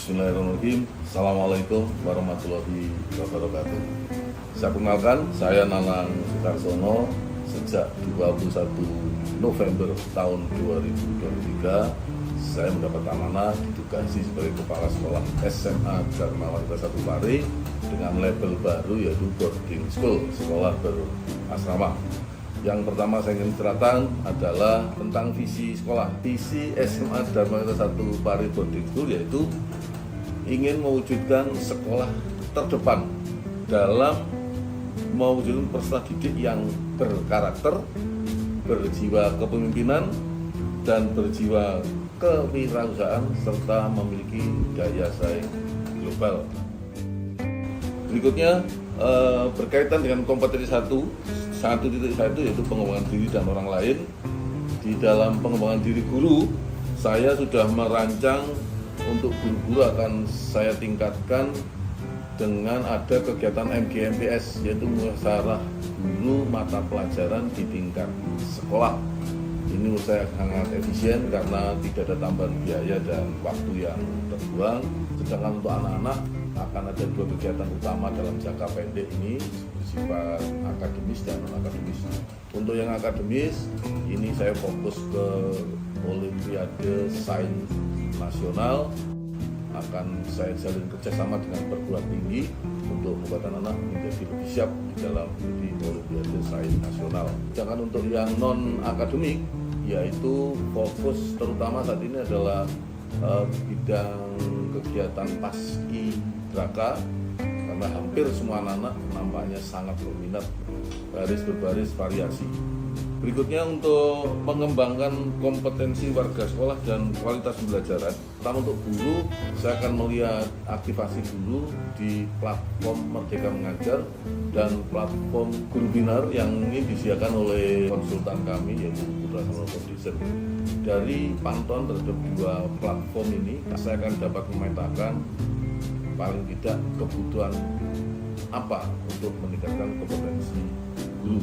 Bismillahirrahmanirrahim. Assalamualaikum warahmatullahi wabarakatuh. Saya perkenalkan, saya Nanang Sukarsono. Sejak 21 November tahun 2023, saya mendapat amanah ditugasi sebagai Kepala Sekolah SMA Dharma Wanita 1 Pare dengan label baru yaitu boarding school, sekolah berasrama. Yang pertama saya ingin ceritakan adalah tentang visi sekolah. Visi SMA Dharma Wanita 1 Pare boarding school yaitu ingin mewujudkan sekolah terdepan dalam mewujudkan peserta didik yang berkarakter, berjiwa kepemimpinan, dan berjiwa kewirausahaan serta memiliki daya saing global. Berikutnya berkaitan dengan kompetensi 1.1 yaitu pengembangan diri dan orang lain. Di dalam pengembangan diri guru, saya sudah merancang untuk guru-guru akan saya tingkatkan dengan ada kegiatan MGMPS, yaitu musawarah guru mata pelajaran di tingkat sekolah. Ini menurut saya sangat efisien karena tidak ada tambahan biaya dan waktu yang terbuang. Sedangkan untuk anak-anak akan ada dua kegiatan utama dalam jangka pendek ini bersifat akademis dan non-akademis. Untuk yang akademis, ini saya fokus ke Olimpiade Sains Nasional. Akan saya jalin kerjasama dengan perguruan tinggi untuk membuat anak-anak menjadi lebih siap di dalam mengikuti Olimpiade Sains Nasional. Sedangkan untuk yang non-akademik, yaitu fokus terutama saat ini adalah bidang kegiatan paskibraka, karena hampir semua anak-anak nampaknya sangat berminat, baris berbaris variasi. Berikutnya untuk mengembangkan kompetensi warga sekolah dan kualitas pembelajaran. Pertama untuk guru, saya akan melihat aktivasi guru di platform Merdeka Mengajar dan platform Guru Binar yang ini disediakan oleh konsultan kami yaitu Putra Samono Foundation. Dari pantauan terhadap dua platform ini, saya akan dapat memetakan paling tidak kebutuhan apa untuk meningkatkan kompetensi guru.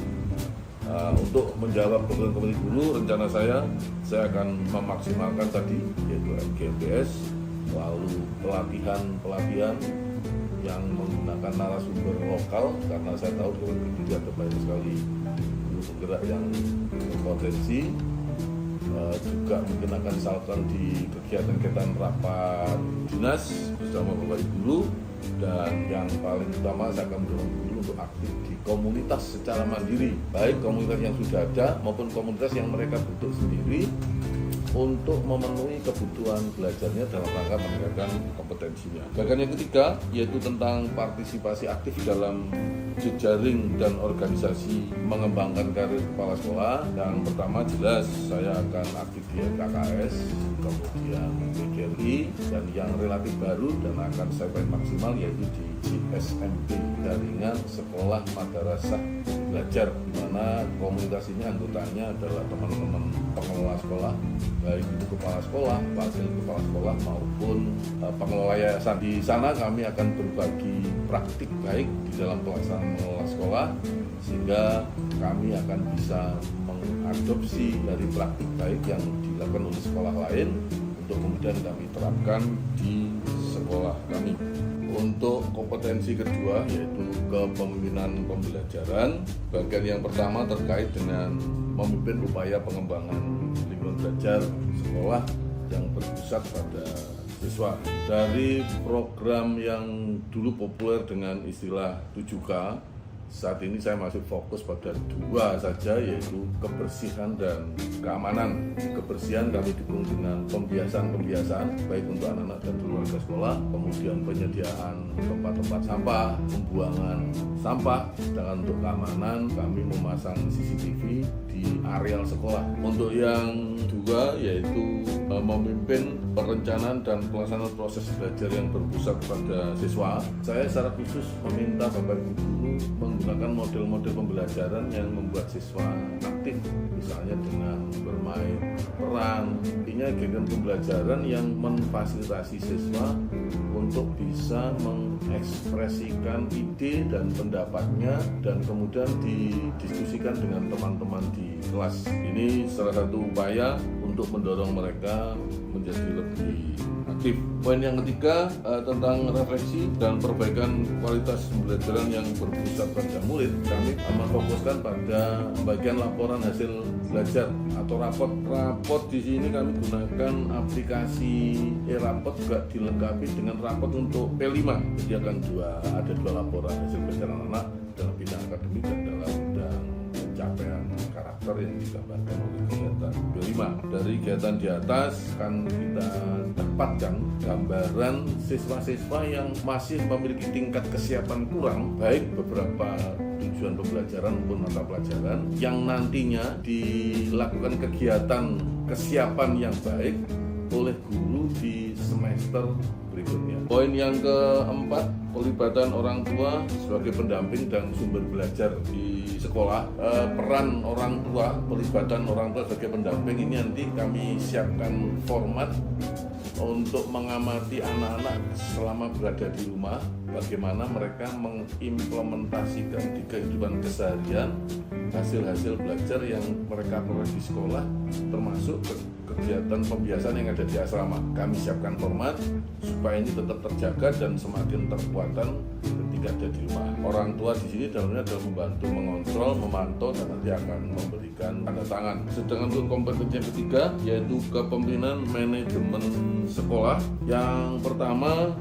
Untuk menjawab kebutuhan kompetensi guru, rencana saya akan memaksimalkan tadi yaitu MGMPS, lalu pelatihan yang menggunakan narasumber lokal, karena saya tahu di ada banyak sekali guru penggerak yang berpotensi. Juga mungkin akan disalurkan di kegiatan-kegiatan rapat dinas bersama Bapak Ibu guru, dan yang paling utama saya akan mendorong guru untuk aktif di komunitas secara mandiri, baik komunitas yang sudah ada maupun komunitas yang mereka bentuk sendiri untuk memenuhi kebutuhan belajarnya dalam rangka meningkatkan kompetensinya. Bagian yang ketiga yaitu tentang partisipasi aktif dalam jejaring dan organisasi mengembangkan karir kepala sekolah. Yang pertama jelas saya akan aktif di KKS, kemudian PGRI, dan yang relatif baru dan akan saya paling maksimal yaitu di GSMP, Jaringan Sekolah Madrasah Belajar, di mana komunitas ini anggotanya adalah teman-teman pengelola sekolah, baik itu kepala sekolah, wakil kepala sekolah maupun pengelola yayasan. Di sana kami akan berbagi praktik baik di dalam pelaksanaan mengelola sekolah, sehingga kami akan bisa mengadopsi dari praktik baik yang dilakukan oleh sekolah lain untuk kemudian kami terapkan di sekolah kami. Untuk kompetensi kedua yaitu kepemimpinan pembelajaran, bagian yang pertama terkait dengan memimpin upaya pengembangan lingkungan belajar sekolah yang berpusat pada siswa. Dari program yang dulu populer dengan istilah 7K, saat ini saya masih fokus pada dua saja, yaitu kebersihan dan keamanan. Kebersihan kami dukung dengan pembiasaan baik untuk anak-anak dan keluarga sekolah, kemudian penyediaan tempat-tempat sampah, pembuangan sampah. Sedangkan untuk keamanan kami memasang CCTV di areal sekolah. Untuk yang dua yaitu memimpin perencanaan dan pelaksanaan proses belajar yang berpusat pada siswa. Saya secara khusus meminta Bapak Ibu guru menggunakan model-model pembelajaran yang membuat siswa aktif, misalnya dengan bermain peran. Intinya kegiatan pembelajaran yang memfasilitasi siswa untuk bisa mengekspresikan ide dan pendapatnya dan kemudian didiskusikan dengan teman-teman di kelas. Ini salah satu upaya untuk mendorong mereka menjadi lebih aktif. Poin yang ketiga tentang refleksi dan perbaikan kualitas pembelajaran yang berpusat pada murid, kami memfokuskan pada bagian laporan hasil belajar atau rapot. Rapot di sini kami gunakan aplikasi e-rapot, juga dilengkapi dengan rapot untuk P5. Jadi akan ada dua laporan hasil belajar anak dalam bidang akademik dan dalam bidang pencapaian karakter yang digambarkan oleh kegiatan P5. Dari kegiatan di atas kan kita dapatkan gambaran siswa-siswa yang masih memiliki tingkat kesiapan kurang, baik beberapa tujuan pembelajaran maupun mata pelajaran yang nantinya dilakukan kegiatan kesiapan yang baik oleh guru di semester berikutnya. Poin yang keempat, pelibatan orang tua sebagai pendamping dan sumber belajar di sekolah. Peran orang tua, pelibatan orang tua sebagai pendamping ini nanti kami siapkan format untuk mengamati anak-anak selama berada di rumah, bagaimana mereka mengimplementasikan di kehidupan keseharian hasil-hasil belajar yang mereka peroleh di sekolah, termasuk kegiatan pembiasaan yang ada di asrama. Kami siapkan format supaya ini tetap terjaga dan semakin terkuatan ketika ada di rumah. Orang tua di sini dalamnya adalah membantu mengontrol, memantau, dan nanti akan memberikan tanda tangan. Sedangkan untuk kompetensi yang ketiga yaitu kepemimpinan manajemen sekolah. Yang pertama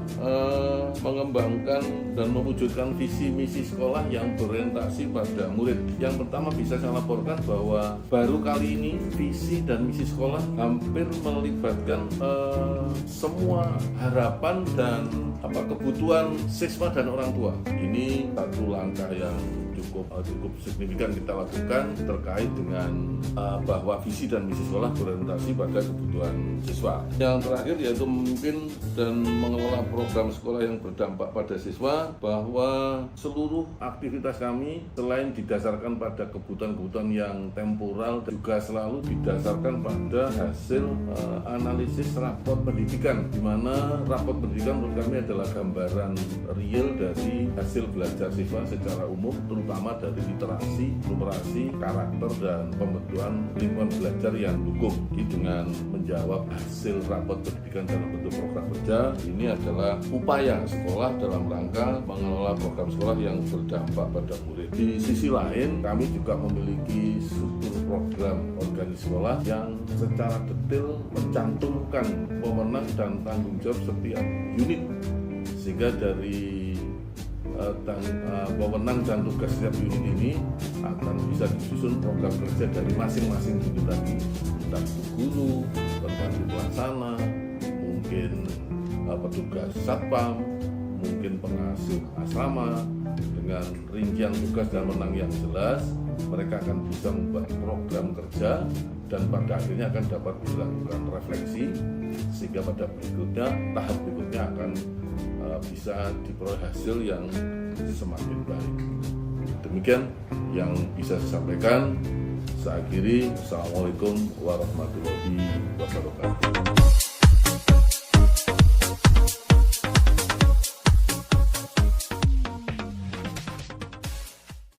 mengembangkan dan mewujudkan visi misi sekolah yang berorientasi pada murid. Yang pertama bisa saya laporkan bahwa baru kali ini visi dan misi sekolah hampir melibatkan semua harapan dan kebutuhan siswa dan orang tua. Ini satu langkah yang cukup signifikan kita lakukan terkait dengan bahwa visi dan misi sekolah berorientasi pada kebutuhan siswa. Yang terakhir yaitu memimpin dan mengelola program sekolah yang berdampak pada siswa, bahwa seluruh aktivitas kami selain didasarkan pada kebutuhan-kebutuhan yang temporal juga selalu didasarkan pada hasil analisis rapot pendidikan, di mana rapot pendidikan menurut kami adalah gambaran real dari hasil belajar siswa secara umum, terutama dari literasi, numerasi, karakter, dan pembentukan lingkungan belajar yang dukung. Dengan menjawab hasil rapot pendidikan dalam bentuk program kerja, ini adalah upaya sekolah dalam rangka mengelola program sekolah yang berdampak pada murid. Di sisi lain, kami juga memiliki struktur program organisasi sekolah yang secara detail mencantumkan wewenang dan tanggung jawab setiap unit, sehingga dari wewenang dan tugas setiap unit ini akan bisa disusun program kerja dari masing-masing unit tadi, entah guru, pembantu pelaksana, mungkin petugas satpam, mungkin pengasuh asrama. Dengan rincian tugas dan wewenang yang jelas, mereka akan bisa membuat program kerja dan pada akhirnya akan dapat dilakukan refleksi, sehingga pada tahap berikutnya akan bisa diperoleh hasil yang semakin baik. Demikian yang bisa saya sampaikan. Saya akhiri. Assalamualaikum warahmatullahi wabarakatuh.